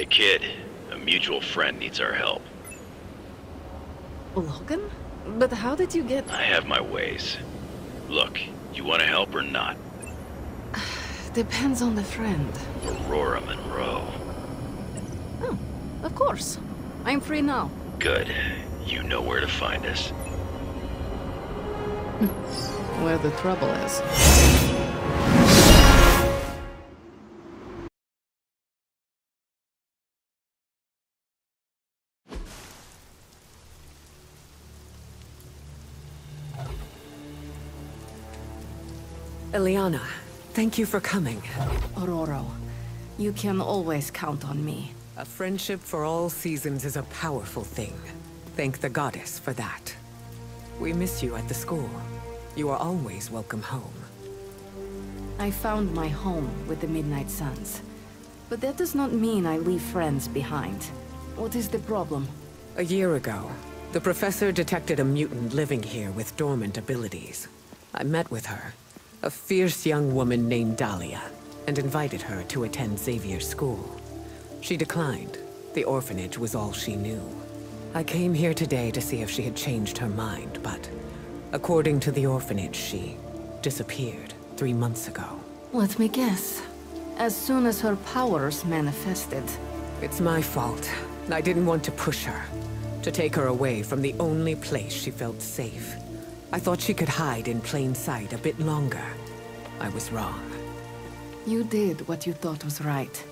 kid. A mutual friend needs our help. Logan? But how did you get... I have my ways. Look, you want to help or not? Depends on the friend. Aurora Monroe. Oh, of course. I'm free now. Good. You know where to find us. Where the trouble is. Eliana, thank you for coming. Aurora, you can always count on me. A friendship for all seasons is a powerful thing. Thank the goddess for that. We miss you at the school. You are always welcome home. I found my home with the Midnight Suns. But that does not mean I leave friends behind. What is the problem? A year ago, the professor detected a mutant living here with dormant abilities. I met with her, a fierce young woman named Dahlia, and invited her to attend Xavier's school. She declined. The orphanage was all she knew. I came here today to see if she had changed her mind, but according to the orphanage, she disappeared 3 months ago. Let me guess. As soon as her powers manifested. It's my fault. I didn't want to push her, to take her away from the only place she felt safe. I thought she could hide in plain sight a bit longer. I was wrong. You did what you thought was right.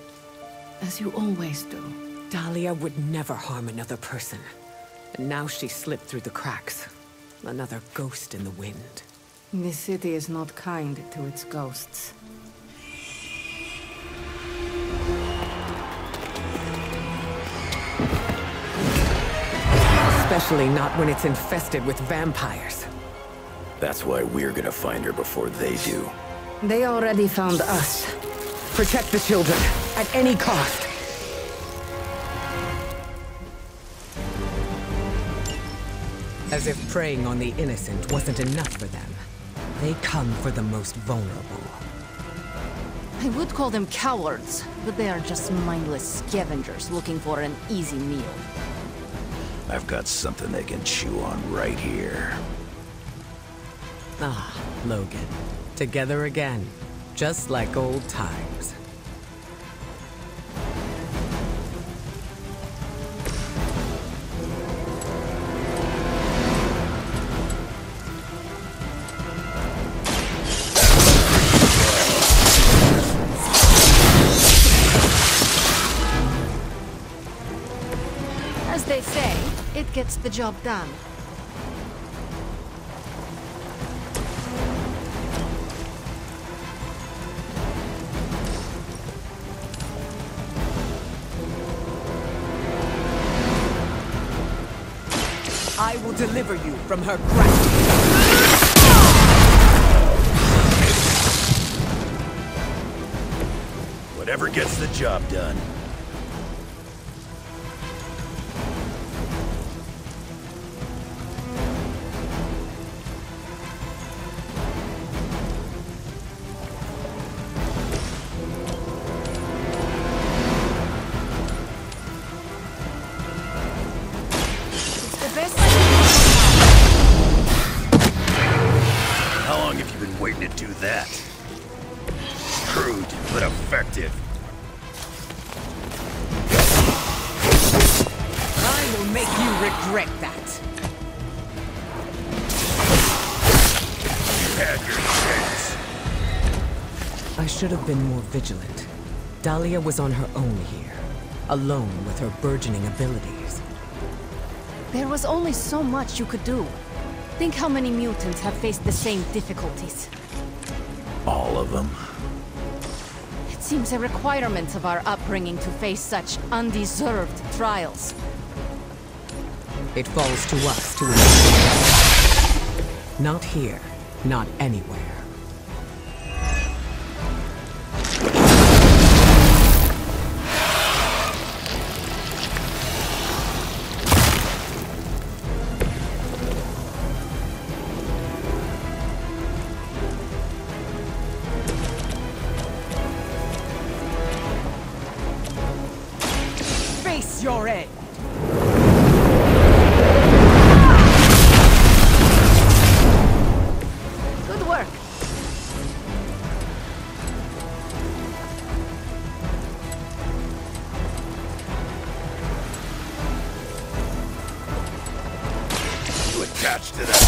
As you always do. Dahlia would never harm another person. And now she slipped through the cracks. Another ghost in the wind. This city is not kind to its ghosts. Especially not when it's infested with vampires. That's why we're gonna find her before they do. They already found us. Protect the children, at any cost. As if preying on the innocent wasn't enough for them. They come for the most vulnerable. I would call them cowards, but they are just mindless scavengers looking for an easy meal. I've got something they can chew on right here. Ah, Logan. Together again. Just like old times. As they say, it gets the job done. I will deliver you from her grasp. Whatever gets the job done. How long have you been waiting to do that? Crude, but effective. I will make you regret that. You had your chance. I should have been more vigilant. Dahlia was on her own here, alone with her burgeoning abilities. There was only so much you could do. Think how many mutants have faced the same difficulties. All of them. It seems a requirement of our upbringing to face such undeserved trials. It falls to us to investigate. Not here, not anywhere. your end. Good work. You attached to that.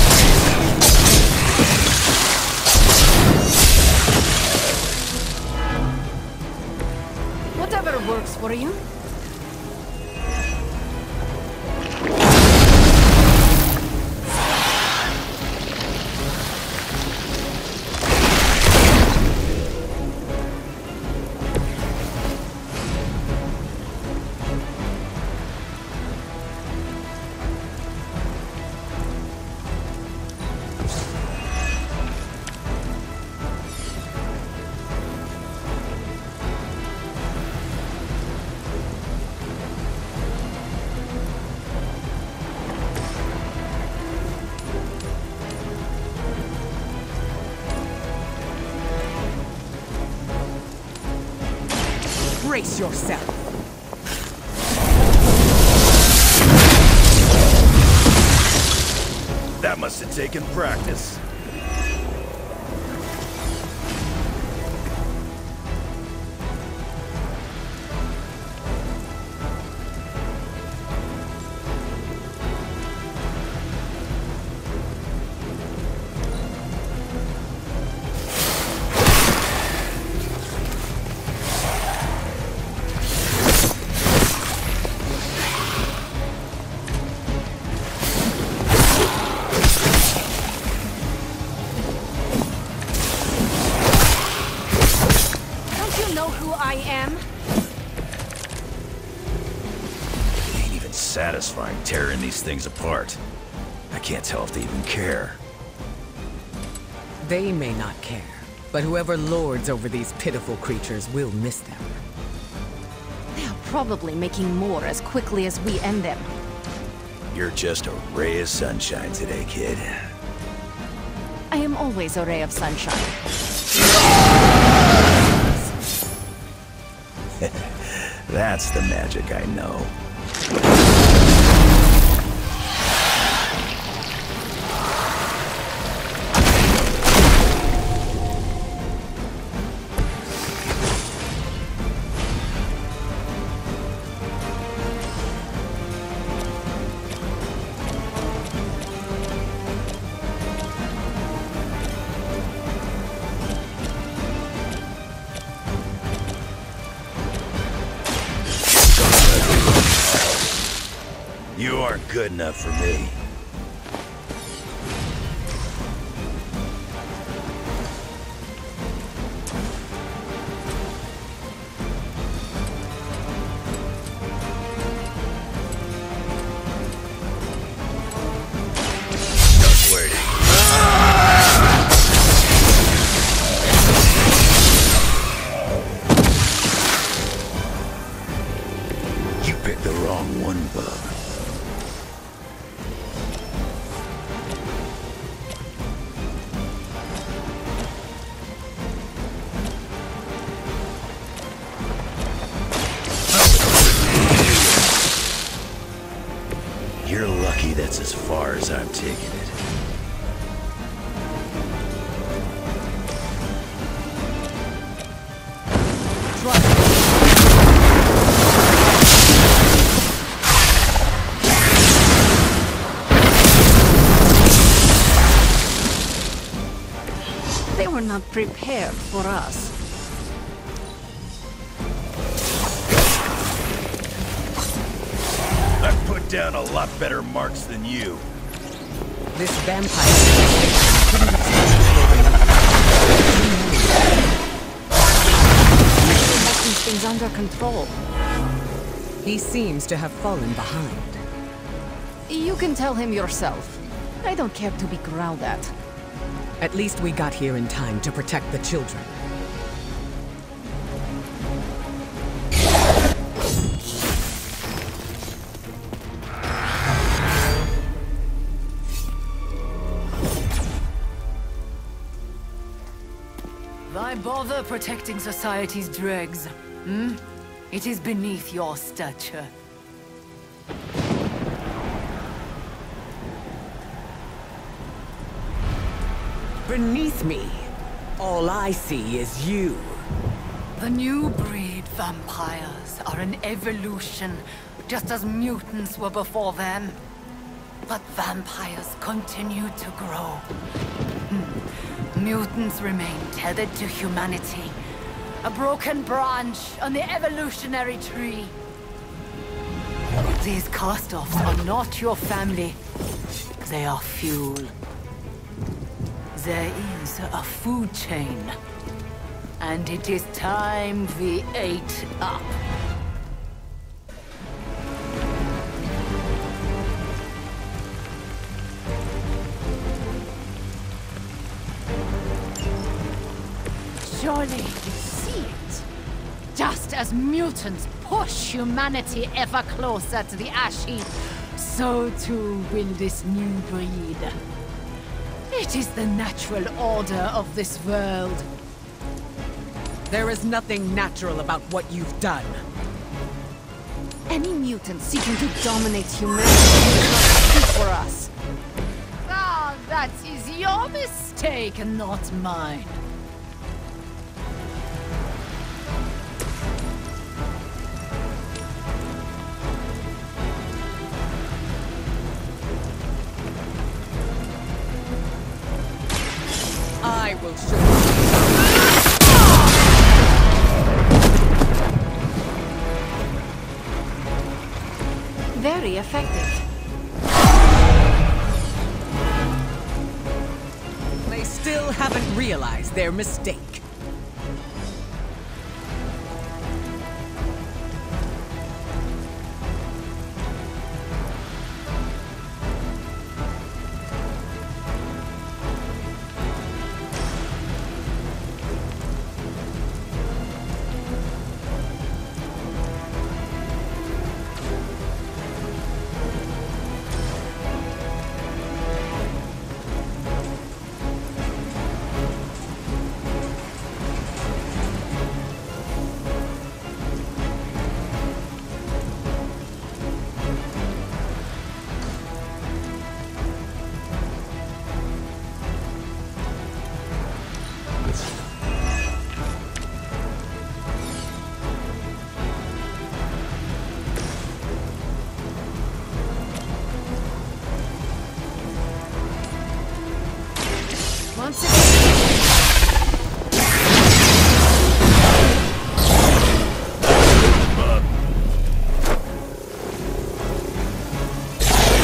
Whatever works for you. Brace yourself. That must have taken practice. Satisfying tearing these things apart. I can't tell if they even care. They may not care, but whoever lords over these pitiful creatures will miss them. They are probably making more as quickly as we end them. You're just a ray of sunshine today, kid. I am always a ray of sunshine. That's the magic I know. You aren't good enough for me. Just waiting. You picked the wrong one, bub. You're lucky that's as far as I'm taking it. They were not prepared for us. I've put down a lot better marks than you. This vampire couldn't have Has these things under control. He seems to have fallen behind. You can tell him yourself. I don't care to be growled at. At least we got here in time to protect the children. Why bother protecting society's dregs? Hmm? It is beneath your stature. Beneath me, all I see is you. The new breed vampires are an evolution, just as mutants were before them. But vampires continue to grow. Mutants remain tethered to humanity, a broken branch on the evolutionary tree. These cast-offs are not your family. They are fuel. There is a food chain. And it is time we ate up. Surely you see it. Just as mutants push humanity ever closer to the ash heap, so too will this new breed. It is the natural order of this world. There is nothing natural about what you've done. Any mutant seeking to dominate humanity is not good for us. Ah, that is your mistake, not mine. I will show you. Very effective. They still haven't realized their mistake. Once again.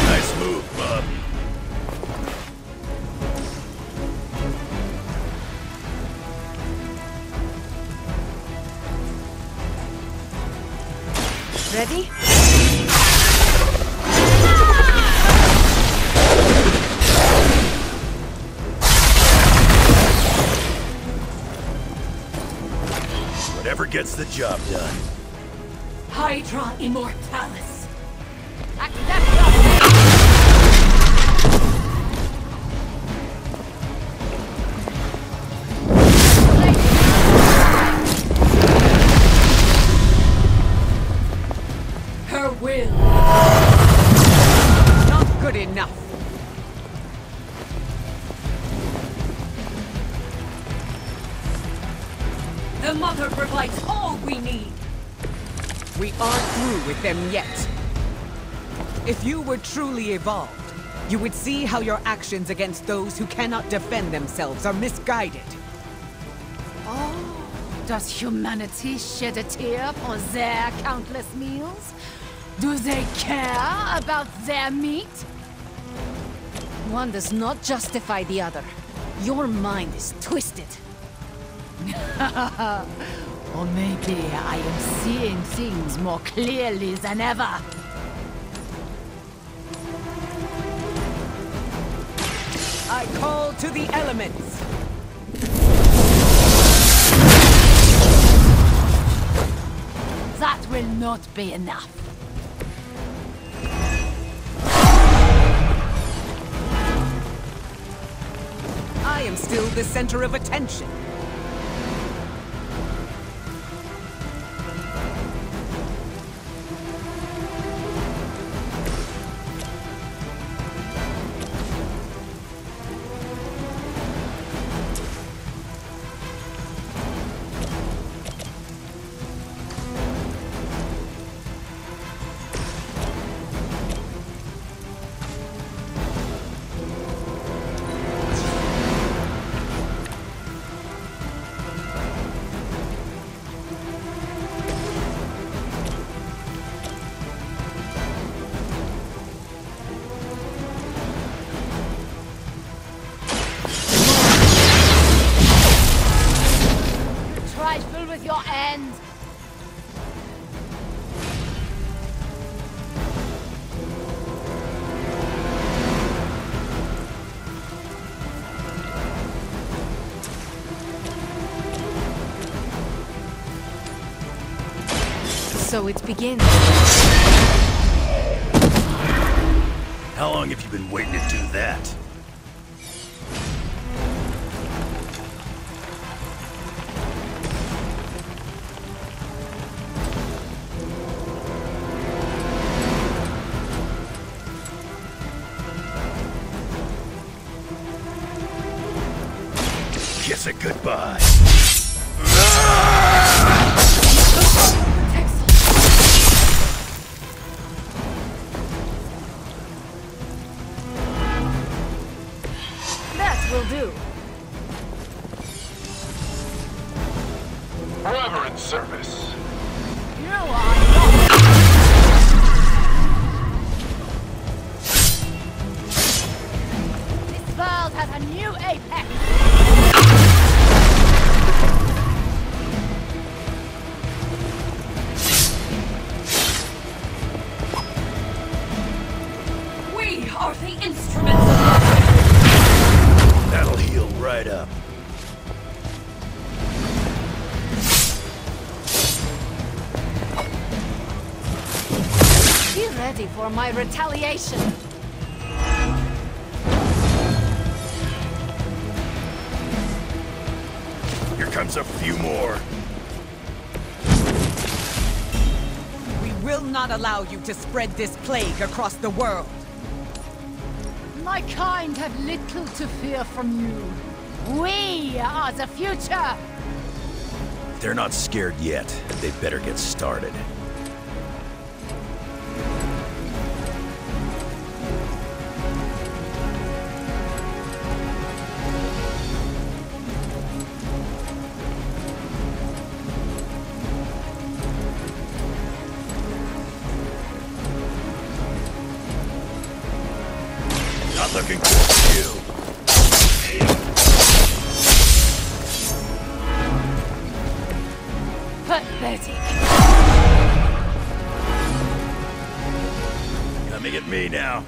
Nice move, bub. Ready? Whatever gets the job done. Hydra Immortalis. Her will. Not good enough. The Mother provides all we need. We aren't through with them yet. If you were truly evolved, you would see how your actions against those who cannot defend themselves are misguided. Oh, does humanity shed a tear for their countless meals? Do they care about their meat? One does not justify the other. Your mind is twisted. Or maybe I am seeing things more clearly than ever. I call to the elements. That will not be enough. I am still the center of attention. fool with your end! So it begins. How long have you been waiting to do that? Kiss it goodbye. That will do. Forever in service. You are not... This world has a new apex! We are the instruments of love. That'll heal right up. Be ready for my retaliation. Here comes a few more. We will not allow you to spread this plague across the world. My kind have little to fear from you. We are the future! They're not scared yet. They better get started. Not looking good for you. Pathetic! Coming at me now.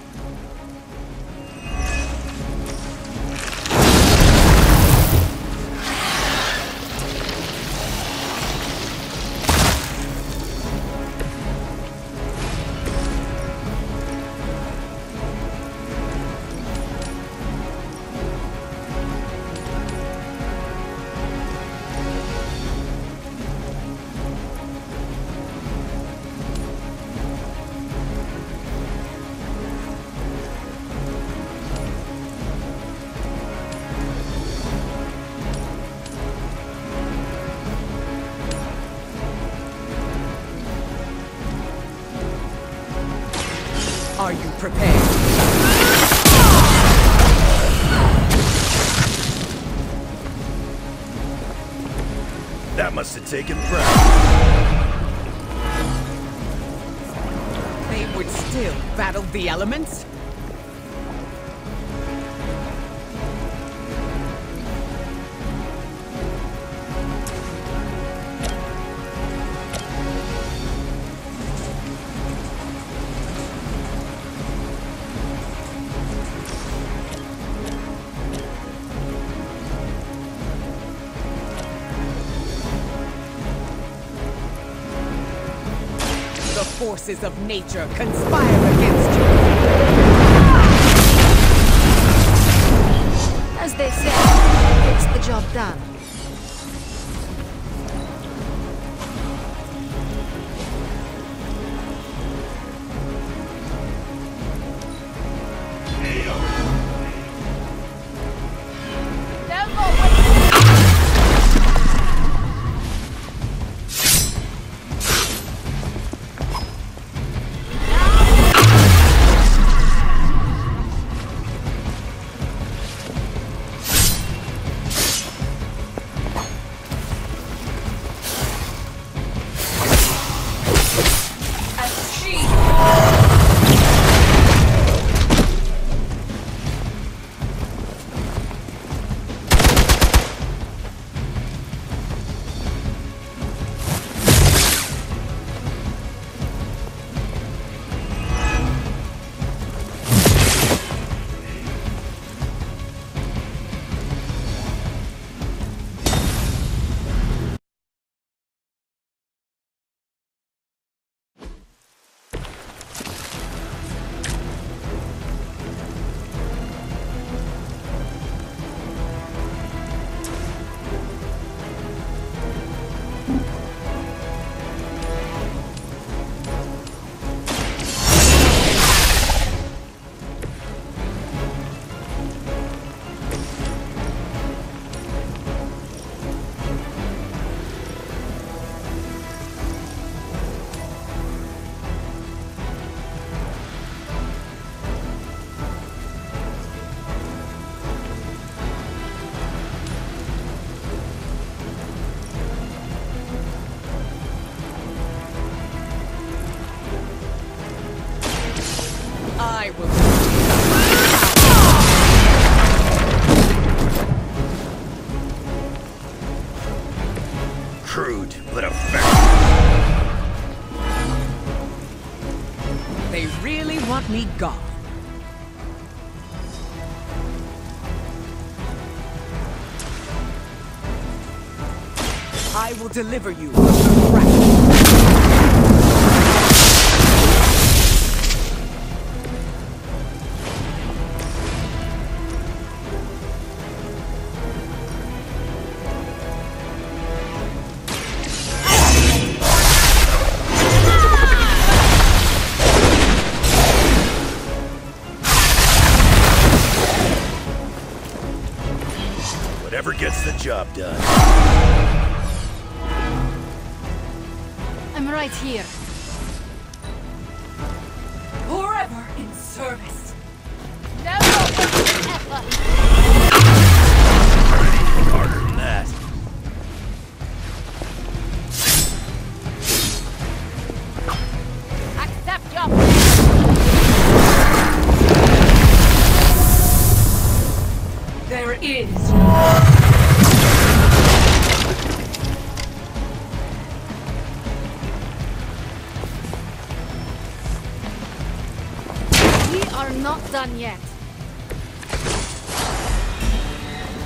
Are you prepared? That must have taken practice. They would still battle the elements? The forces of nature conspire against you. As they say, it gets the job done. Never wait! Crude, but effective. They really want me gone. I will deliver you from the wrath. Whatever gets the job done. I'm right here. Forever in service. Never ever. Harder than that. Accept your... There is. We are not done yet.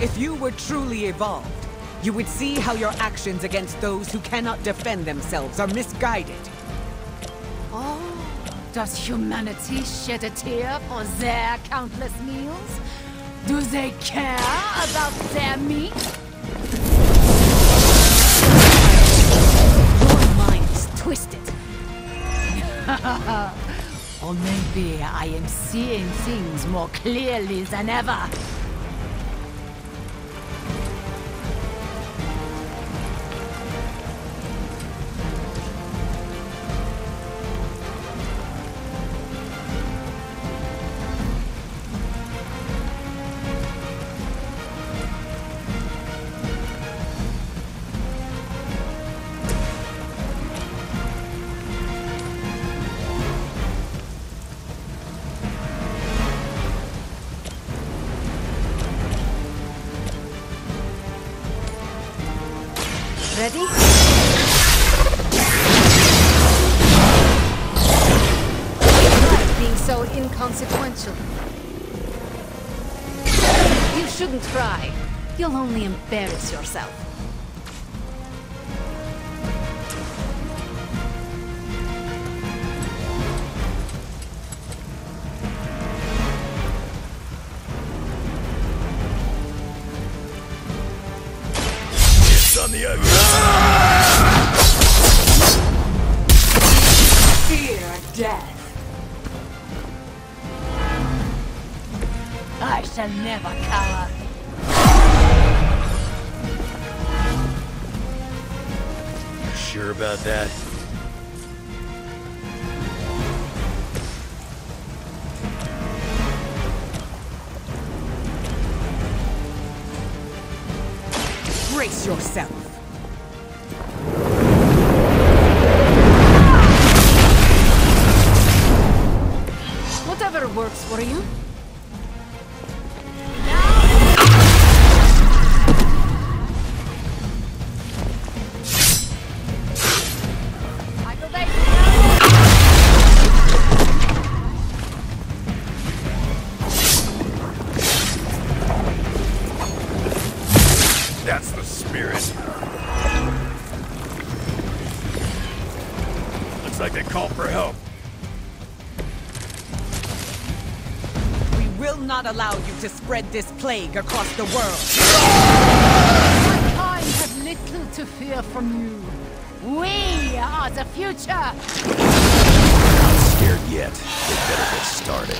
If you were truly evolved, you would see how your actions against those who cannot defend themselves are misguided. Oh, does humanity shed a tear for their countless meals? Do they care about their meat? Your mind is twisted. Or maybe I am seeing things more clearly than ever. Ready? Being so inconsequential. You shouldn't try. You'll only embarrass yourself. On the other. Fear death. I shall never cower. You sure about that? Brace yourself. Whatever works for you. That's the spirit. Looks like they called for help. We will not allow you to spread this plague across the world. Mankind have little to fear from you. We are the future. Not scared yet. They better get started.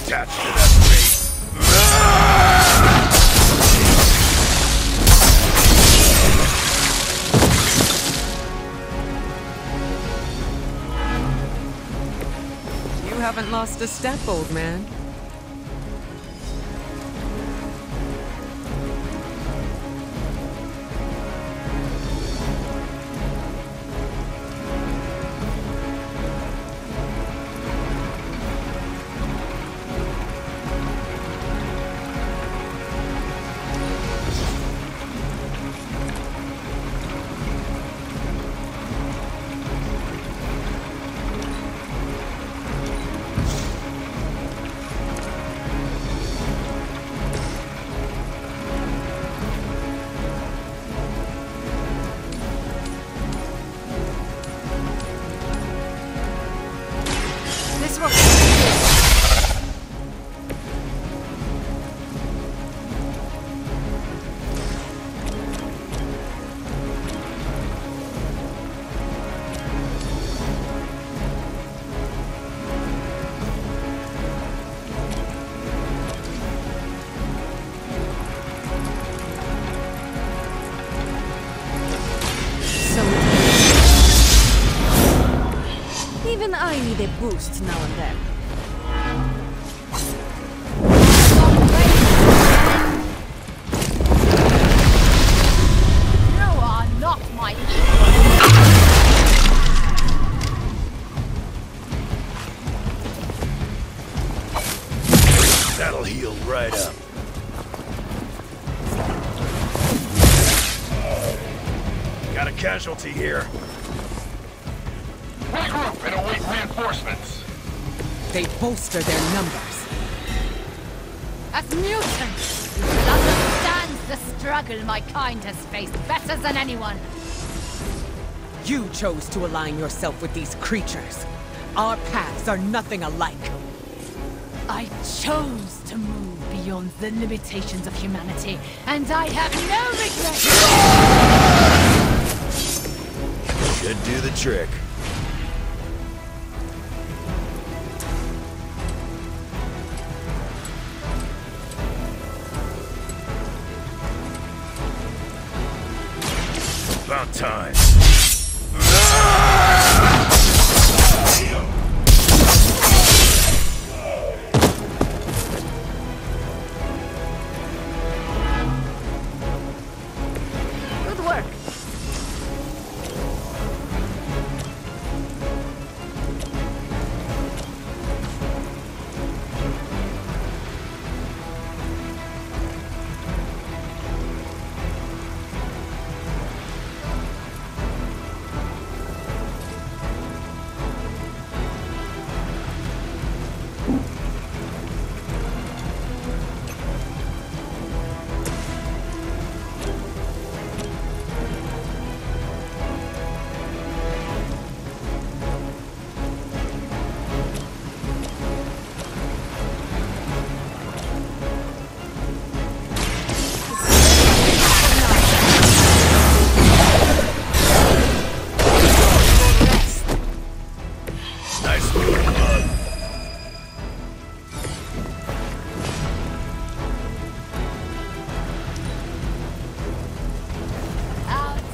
Attached to that base. You have haven't lost a step, old man. Even I need a boost now and then. You are not my equal. That'll heal right up. Got a casualty here. Regroup and await reinforcements. They bolster their numbers. As mutants, you should understand the struggle my kind has faced better than anyone. You chose to align yourself with these creatures. Our paths are nothing alike. I chose to move beyond the limitations of humanity, and I have no regrets. Should do the trick. About time. Good work.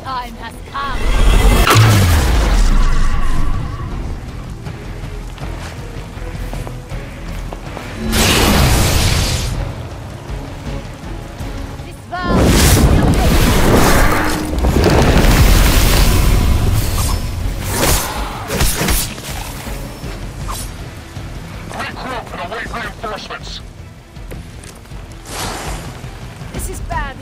Time has come. This world will Regroup and await reinforcements. This is bad.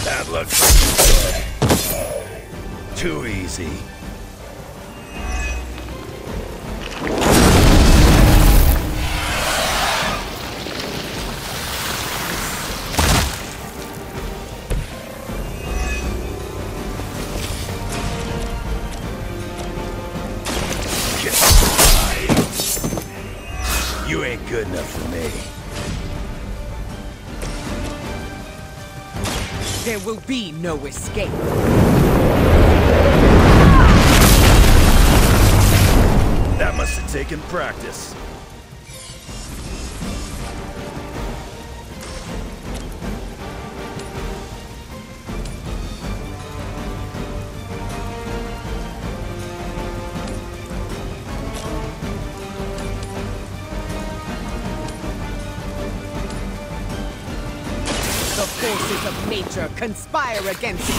That looks too easy. You ain't good enough for me. There will be no escape. That must have taken practice. The forces of nature conspire against you.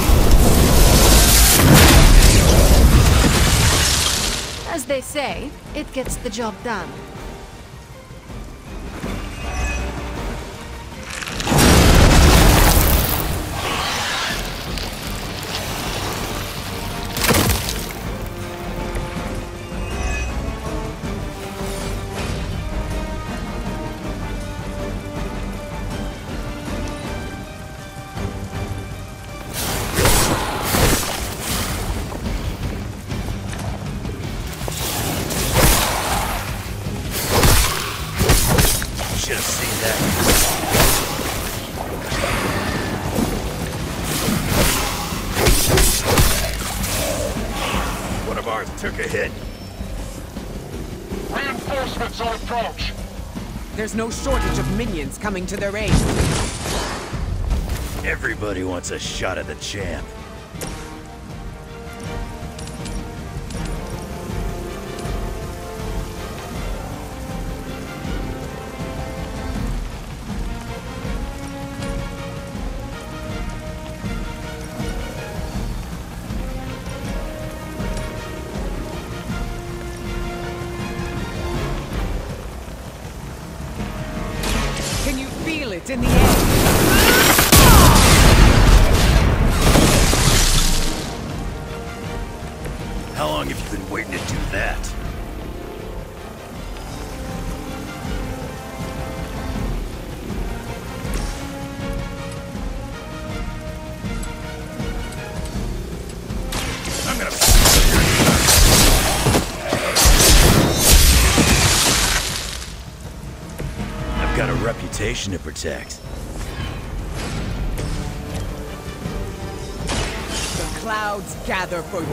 As they say, it gets the job done. Should have seen that. One of ours took a hit. Reinforcements on approach. There's no shortage of minions coming to their aid. Everybody wants a shot at the champ. Can you feel it in the air? How long have you been waiting to do that? I'm gonna... I've got a reputation to protect. The clouds gather for you.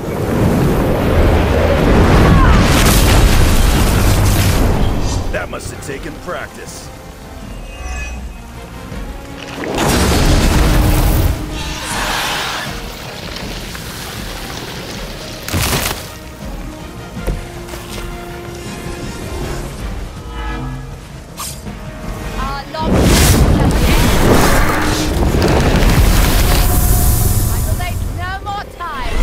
That must have taken practice. I will waste no more time.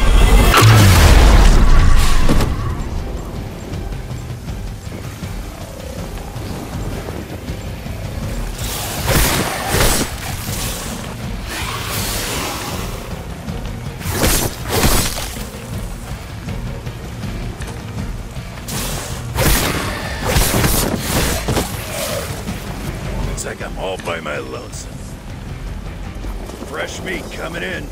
Looks like I'm all by my lonesome. Fresh meat coming in.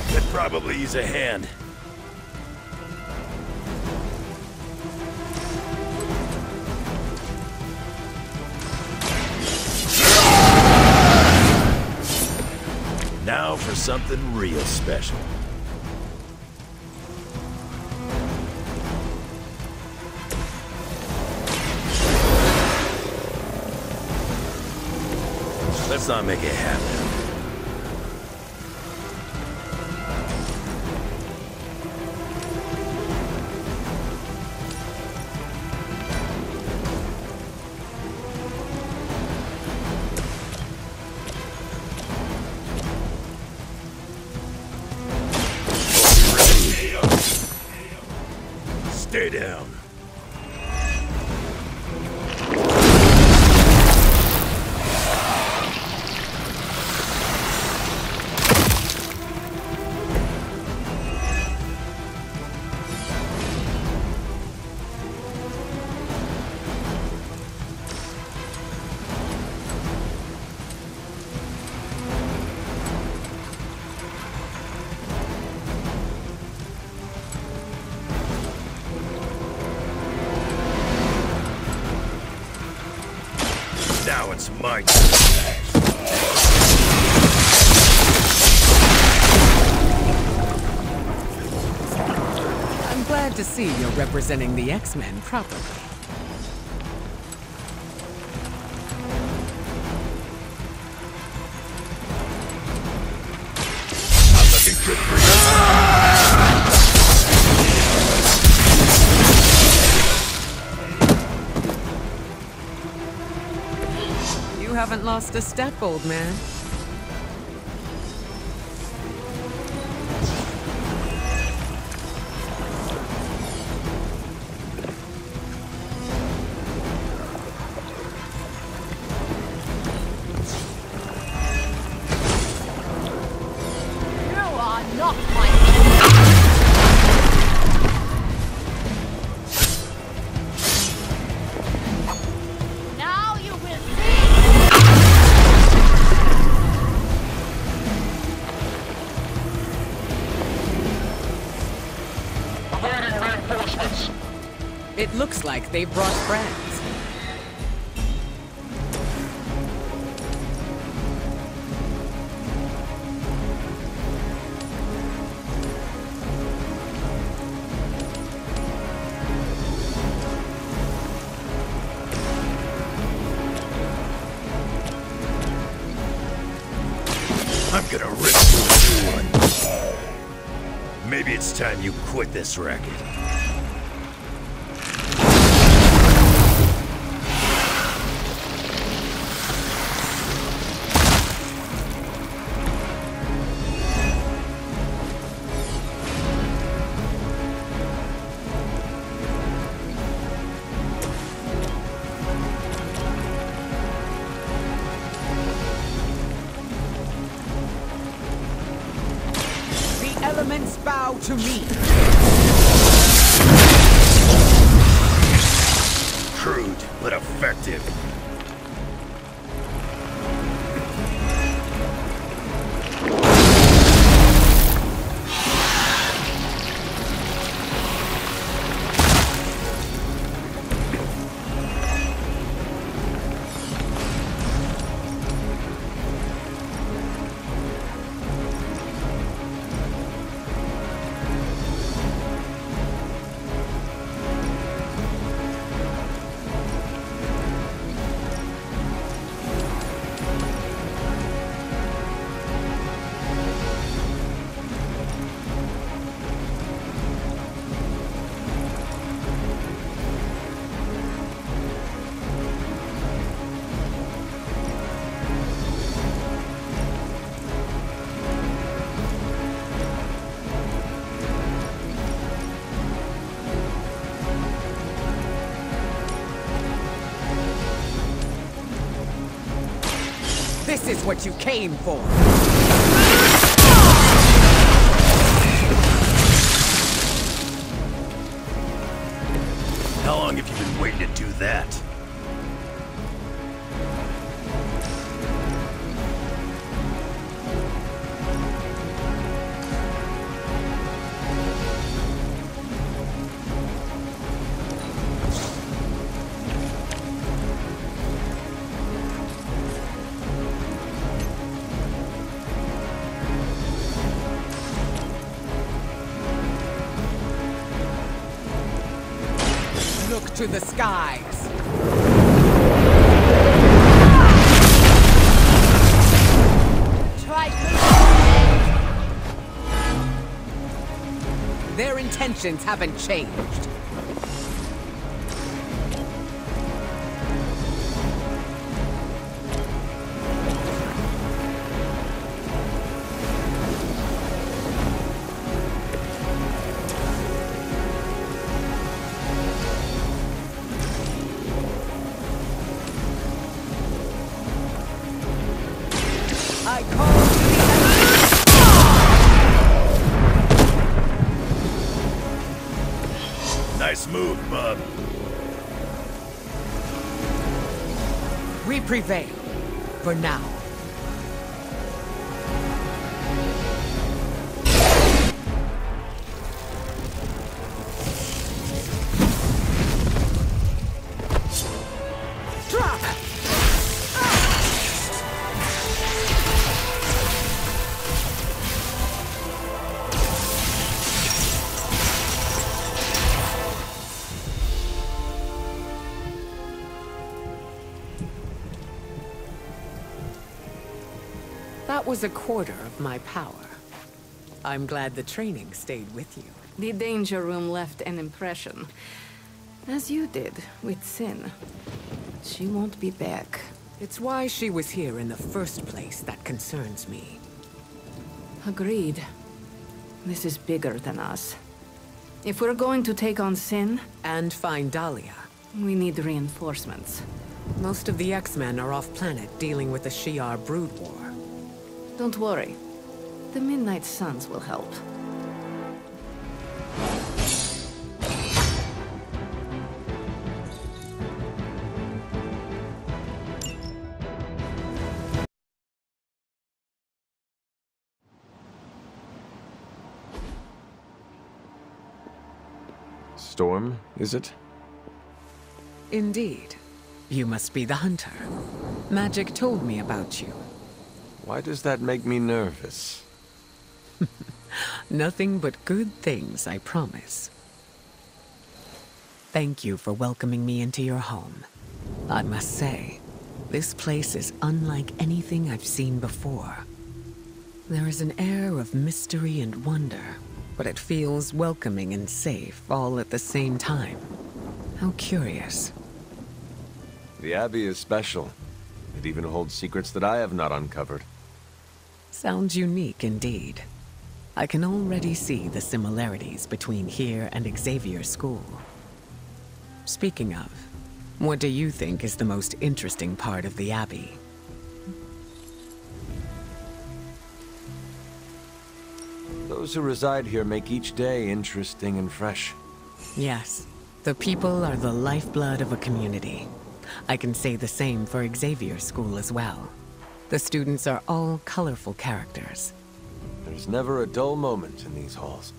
Could probably use a hand. Now for something real special. Let's not make it happen. Stay down. Now it's my turn. see you're representing the X-Men properly. I'm looking good for You haven't lost a step, old man. You are not my enemy. Now you will see. Awaiting reinforcements. It looks like they brought friends. I'm gonna rip you a new one. Maybe it's time you quit this racket. The elements bow to me. Crude, but effective. This is what you came for. How long have you been waiting to do that? Look to the skies. Try Their intentions haven't changed. I call Nice move, bub. We prevail. For now. Drop! That was a quarter of my power. I'm glad the training stayed with you. The danger room left an impression. As you did with Sin. She won't be back. It's why she was here in the first place that concerns me. Agreed. This is bigger than us. If we're going to take on Sin, And find Dahlia. we need reinforcements. Most of the X-Men are off-planet dealing with the Shi'ar brood war. Don't worry. The Midnight Suns will help. Storm, is it? Indeed. You must be the hunter. Magic told me about you. Why does that make me nervous? Nothing but good things, I promise. Thank you for welcoming me into your home. I must say, this place is unlike anything I've seen before. There is an air of mystery and wonder, but it feels welcoming and safe all at the same time. How curious. The Abbey is special. It even holds secrets that I have not uncovered. Sounds unique indeed. I can already see the similarities between here and Xavier's school. Speaking of, what do you think is the most interesting part of the Abbey? Those who reside here make each day interesting and fresh. Yes, the people are the lifeblood of a community. I can say the same for Xavier's school as well. The students are all colorful characters. There's never a dull moment in these halls.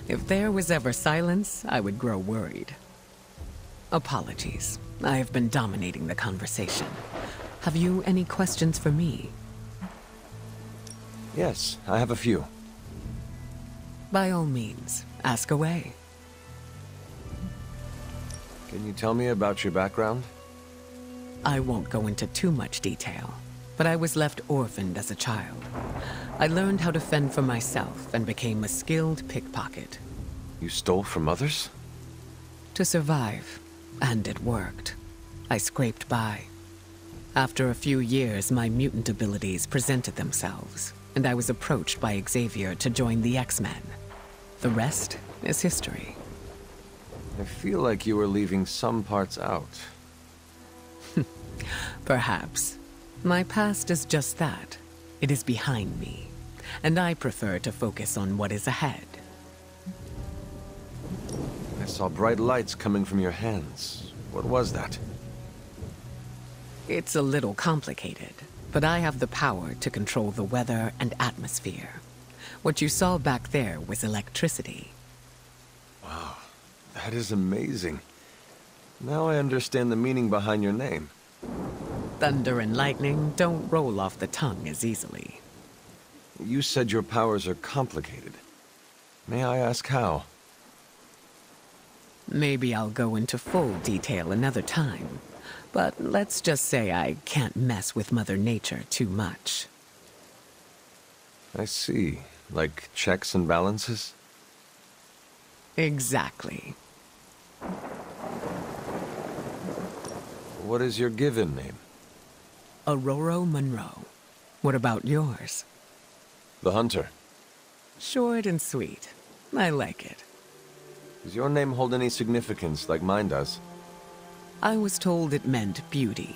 If there was ever silence, I would grow worried. Apologies. I have been dominating the conversation. Have you any questions for me? Yes, I have a few. By all means, ask away. Can you tell me about your background? I won't go into too much detail, but I was left orphaned as a child. I learned how to fend for myself and became a skilled pickpocket. You stole from others? To survive, and it worked. I scraped by. After a few years, my mutant abilities presented themselves, and I was approached by Xavier to join the X-Men. The rest is history. I feel like you were leaving some parts out. Perhaps. My past is just that. It is behind me, and I prefer to focus on what is ahead. I saw bright lights coming from your hands. What was that? It's a little complicated, but I have the power to control the weather and atmosphere. What you saw back there was electricity. Wow, that is amazing. Now I understand the meaning behind your name. Thunder and lightning don't roll off the tongue as easily. You said your powers are complicated. May I ask how? Maybe I'll go into full detail another time, but let's just say I can't mess with Mother Nature too much. I see. Like checks and balances? Exactly. What is your given name? Aurora Monroe. What about yours? The Hunter. Short and sweet. I like it. Does your name hold any significance like mine does? I was told it meant beauty.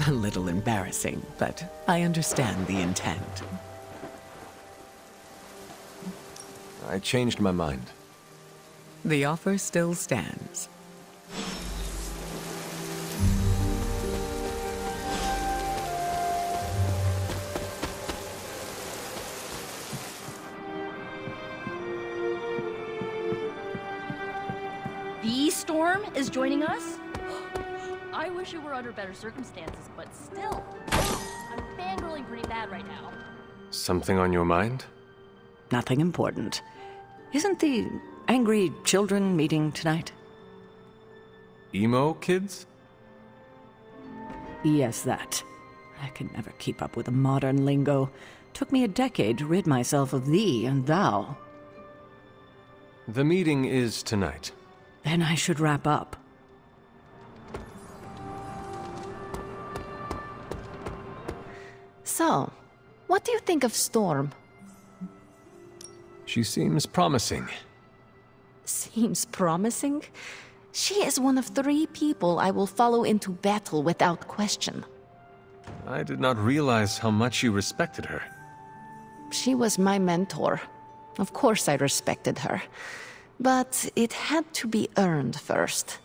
A little embarrassing, but I understand the intent. I changed my mind. The offer still stands. The Storm is joining us? I wish it were under better circumstances, but still. I'm fangirling pretty bad right now. Something on your mind? Nothing important. Isn't the angry children meeting tonight? Emo kids? Yes, that. I can never keep up with the modern lingo. Took me a decade to rid myself of thee and thou. The meeting is tonight. Then I should wrap up. So, what do you think of Storm? She seems promising. Seems promising? She is one of 3 people I will follow into battle without question. I did not realize how much you respected her. She was my mentor. Of course I respected her. But it had to be earned first.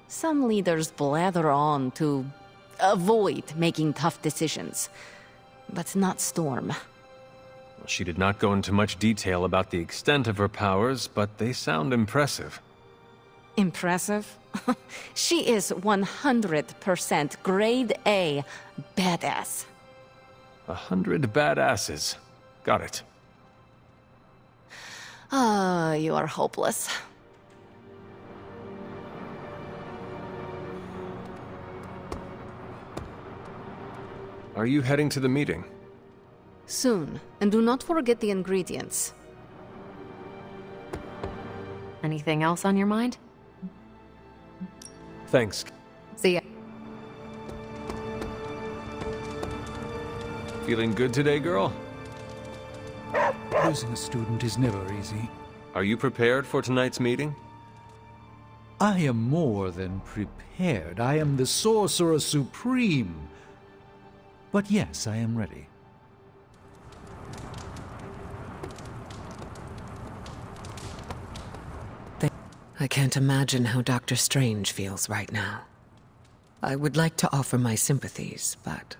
Some leaders blather on to avoid making tough decisions. But not Storm. She did not go into much detail about the extent of her powers, but they sound impressive. Impressive? She is 100% grade A badass. 100 badasses. Got it. Ah, you are hopeless. Are you heading to the meeting? Soon, and do not forget the ingredients. Anything else on your mind? Thanks. See ya. Feeling good today, girl? Losing a student is never easy. Are you prepared for tonight's meeting? I am more than prepared. I am the Sorcerer Supreme. But yes, I am ready. I can't imagine how Dr. Strange feels right now. I would like to offer my sympathies, but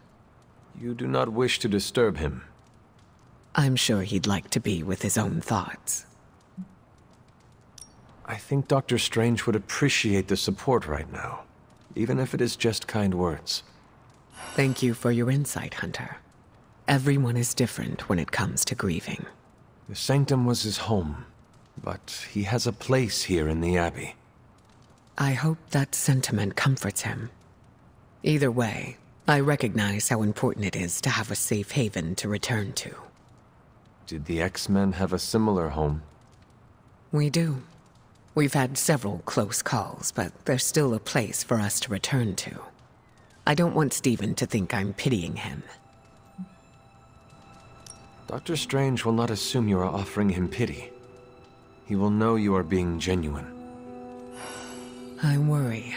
You do not wish to disturb him. I'm sure he'd like to be with his own thoughts. I think Dr. Strange would appreciate the support right now, even if it is just kind words. Thank you for your insight, Hunter. Everyone is different when it comes to grieving. The Sanctum was his home, but he has a place here in the Abbey. I hope that sentiment comforts him. Either way, I recognize how important it is to have a safe haven to return to. Did the X-Men have a similar home? We do. We've had several close calls, but there's still a place for us to return to. I don't want Stephen to think I'm pitying him. Dr. Strange will not assume you are offering him pity. He will know you are being genuine. I worry.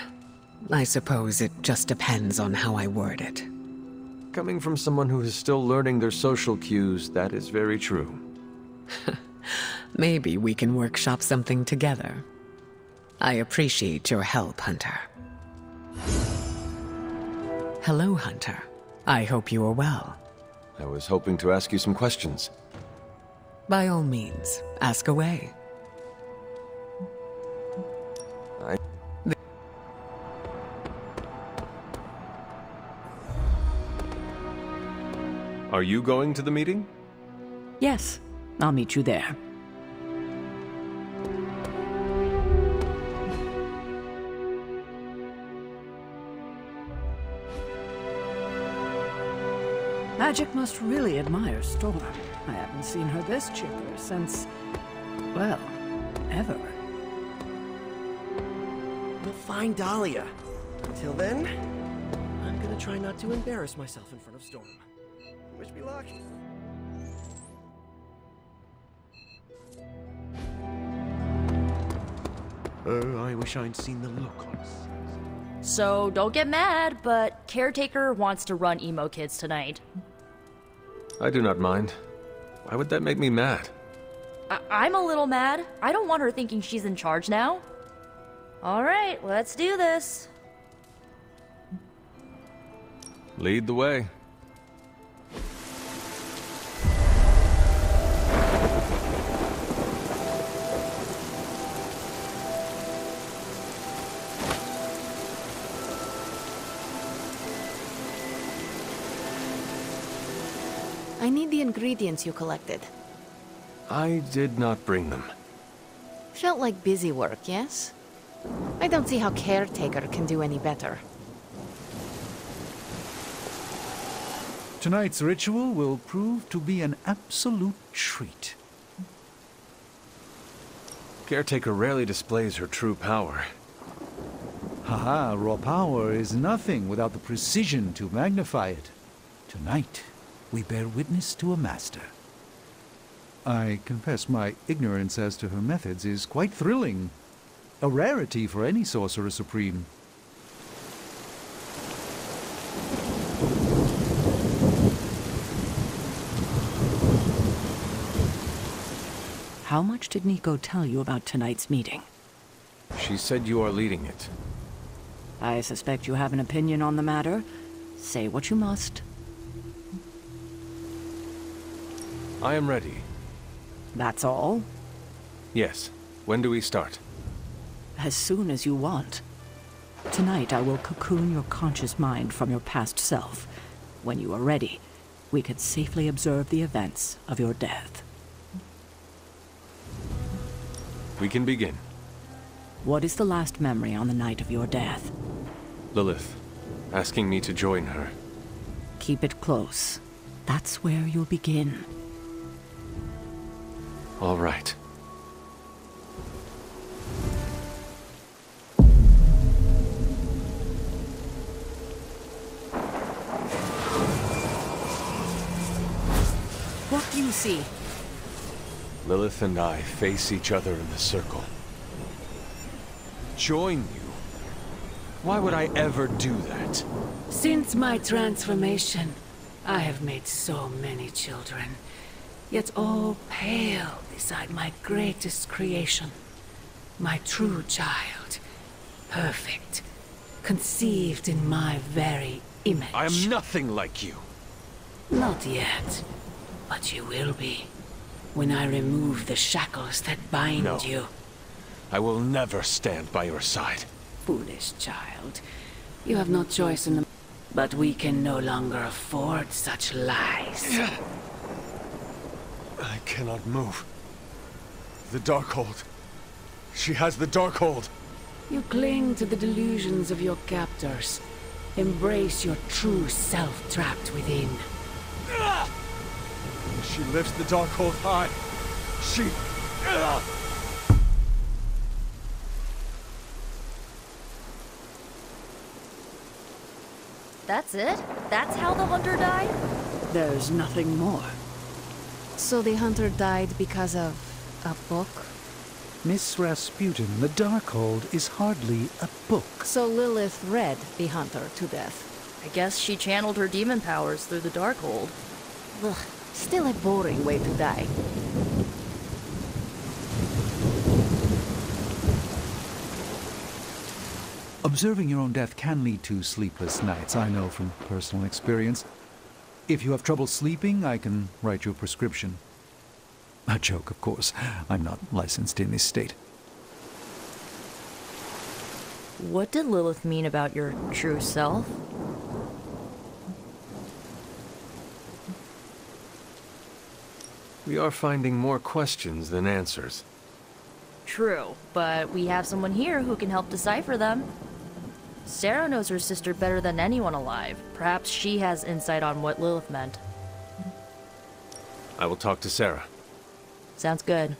I suppose it just depends on how I word it. Coming from someone who is still learning their social cues, that is very true. Maybe we can workshop something together. I appreciate your help, Hunter. Hello, Hunter. I hope you are well. I was hoping to ask you some questions. By all means, ask away. Are you going to the meeting? Yes, I'll meet you there. Magic must really admire Storm. I haven't seen her this chipper since, well, ever. We'll find Dahlia. Until then, I'm gonna try not to embarrass myself in front of Storm. Wish me luck. I wish I'd seen the look on his face. So don't get mad, but Caretaker wants to run Emo Kids tonight. I do not mind. Why would that make me mad? I'm a little mad. I don't want her thinking she's in charge now. Alright, let's do this. Lead the way. I need the ingredients you collected. I did not bring them. Felt like busy work, yes? I don't see how Caretaker can do any better. Tonight's ritual will prove to be an absolute treat. Caretaker rarely displays her true power. Haha, raw power is nothing without the precision to magnify it. Tonight, we bear witness to a master. I confess my ignorance as to her methods is quite thrilling. A rarity for any Sorcerer Supreme. How much did Nico tell you about tonight's meeting? She said you are leading it. I suspect you have an opinion on the matter. Say what you must. I am ready. That's all? Yes. When do we start? As soon as you want. Tonight I will cocoon your conscious mind from your past self. When you are ready, we could safely observe the events of your death. We can begin. What is the last memory on the night of your death? Lilith, asking me to join her. Keep it close. That's where you'll begin. All right. What do you see? Lilith and I face each other in the circle. Join you? Why would I ever do that? Since my transformation, I have made so many children, yet all pale beside my greatest creation. My true child, perfect, conceived in my very image. I am nothing like you. Not yet, but you will be. When I remove the shackles that bind No. you. I will never stand by your side. Foolish child. You have no choice in the... But we can no longer afford such lies. I cannot move. The Darkhold. She has the Darkhold. You cling to the delusions of your captors. Embrace your true self trapped within. She lifts the Darkhold high. She... That's it? That's how the hunter died? There's nothing more. So the hunter died because of a book? Miss Rasputin, the Darkhold is hardly a book. So Lilith read the hunter to death. I guess she channeled her demon powers through the Darkhold. Ugh, still a boring way to die. Observing your own death can lead to sleepless nights, I know from personal experience. If you have trouble sleeping, I can write you a prescription. A joke, of course. I'm not licensed in this state. What did Lilith mean about your true self? We are finding more questions than answers. True, but we have someone here who can help decipher them. Sarah knows her sister better than anyone alive. Perhaps she has insight on what Lilith meant. I will talk to Sarah. Sounds good.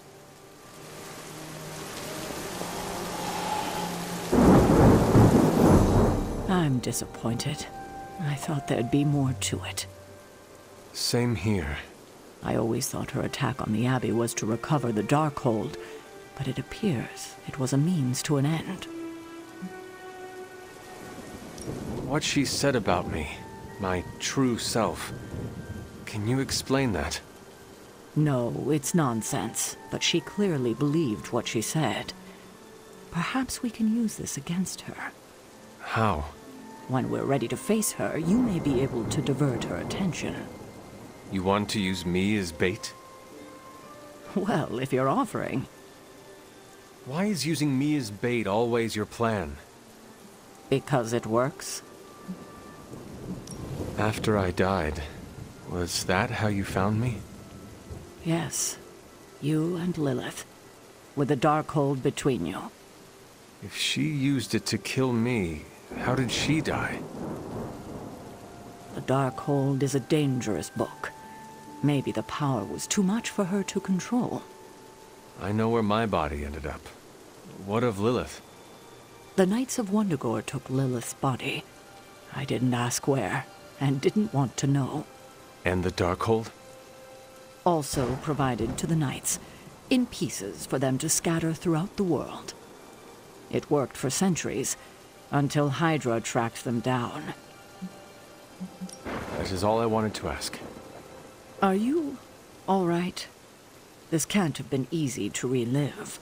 I'm disappointed. I thought there'd be more to it. Same here. I always thought her attack on the Abbey was to recover the Darkhold, but it appears it was a means to an end. What she said about me, my true self, can you explain that? No, it's nonsense, but she clearly believed what she said. Perhaps we can use this against her. How? When we're ready to face her, you may be able to divert her attention. You want to use me as bait? Well, if you're offering. Why is using me as bait always your plan? Because it works. After I died, was that how you found me? Yes. You and Lilith. With the Darkhold between you. If she used it to kill me, how did she die? The Darkhold is a dangerous book. Maybe the power was too much for her to control. I know where my body ended up. What of Lilith? The Knights of Wundagore took Lilith's body. I didn't ask where, and didn't want to know. And the Darkhold? Also provided to the Knights, in pieces for them to scatter throughout the world. It worked for centuries, until Hydra tracked them down. That is all I wanted to ask. Are you all right? This can't have been easy to relive.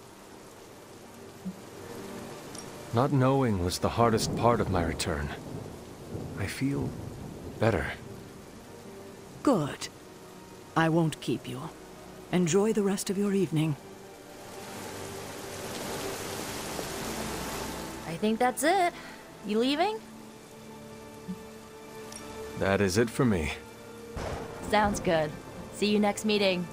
Not knowing was the hardest part of my return. I feel better. Good. I won't keep you. Enjoy the rest of your evening. I think that's it. You leaving? That is it for me. Sounds good. See you next meeting.